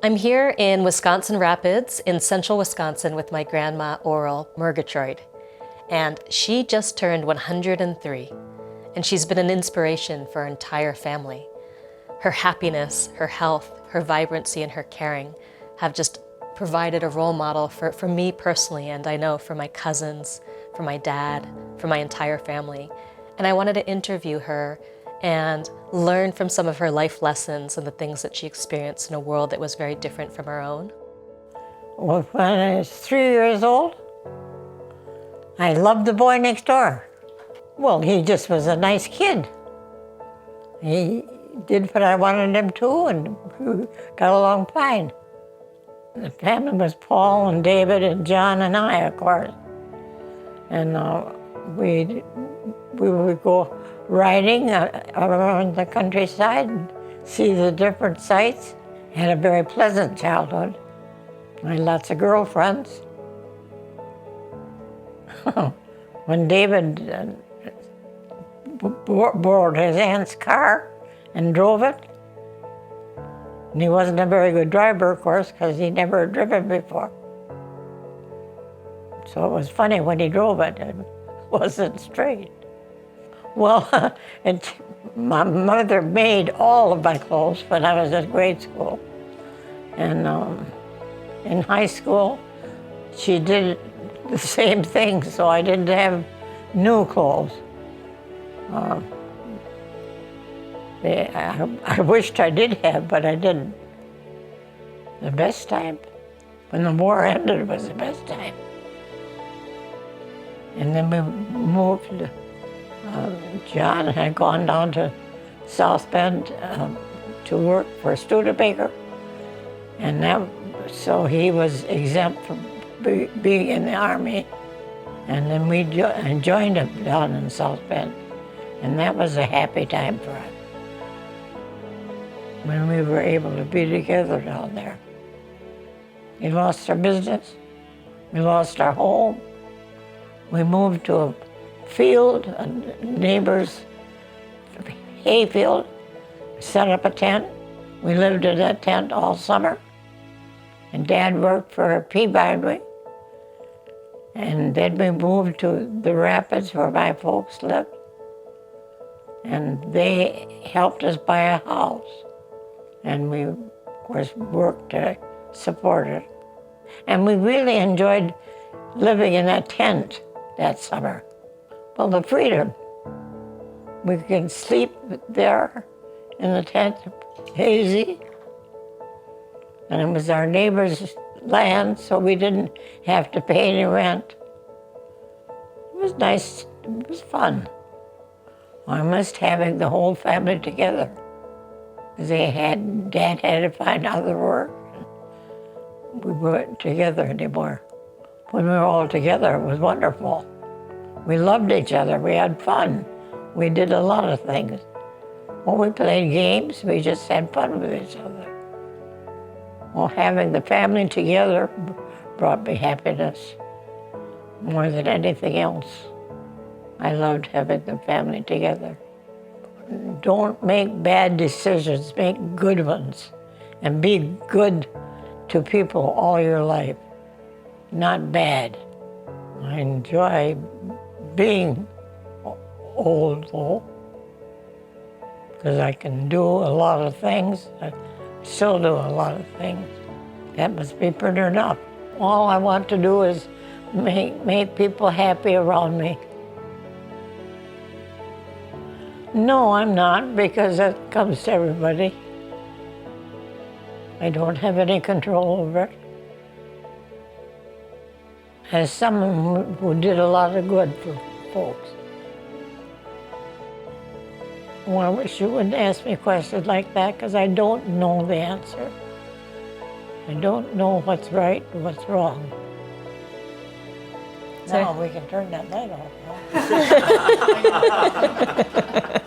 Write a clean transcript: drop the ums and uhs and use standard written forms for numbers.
I'm here in Wisconsin Rapids in central Wisconsin with my Grandma Auril Murgatroyd. And she just turned 103, and she's been an inspiration for our entire family. Her happiness, her health, her vibrancy, and her caring have just provided a role model for me personally, and I know for my cousins, for my dad, for my entire family. And I wanted to interview her and learn from some of her life lessons and the things that she experienced in a world that was very different from her own. Well, when I was 3 years old, I loved the boy next door. Well, he just was a nice kid. He did what I wanted him to, and we got along fine. The family was Paul and David and John and I, of course. And we would go riding around the countryside and see the different sights. Had a very pleasant childhood. I had lots of girlfriends. When David borrowed his aunt's car and drove it, and he wasn't a very good driver, of course, because he'd never driven before. So it was funny when he drove it, it wasn't straight. Well, my mother made all of my clothes when I was at grade school. And in high school, she did the same thing, so I didn't have new clothes. I wished I did have, but I didn't. The best time, when the war ended, was the best time. And then we moved. John had gone down to South Bend to work for a Studebaker, and so he was exempt from being in the Army. And then we joined him down in South Bend, and that was a happy time for us when we were able to be together down there. We lost our business, we lost our home. We moved to a field, a neighbor's hayfield, set up a tent. We lived in that tent all summer. And Dad worked for Peabody. And then we moved to the Rapids where my folks lived. And they helped us buy a house. And we, of course, worked to support it. And we really enjoyed living in that tent that summer. Well, the freedom. We could sleep there in the tent, hazy. And it was our neighbor's land, so we didn't have to pay any rent. It was nice, it was fun. I missed having the whole family together. Because Dad had to find other work. We weren't together anymore. When we were all together, it was wonderful. We loved each other, we had fun. We did a lot of things. When we played games, we just had fun with each other. Well, having the family together brought me happiness more than anything else. I loved having the family together. Don't make bad decisions, make good ones. And be good to people all your life, not bad. I enjoy being old, though, because I can do a lot of things. I still do a lot of things. That must be pretty enough. All I want to do is make people happy around me. No, I'm not, because that comes to everybody. I don't have any control over it. As someone who did a lot of good for folks. Well, I wish you wouldn't ask me questions like that, because I don't know the answer. I don't know what's right and what's wrong. Now we can turn that light off.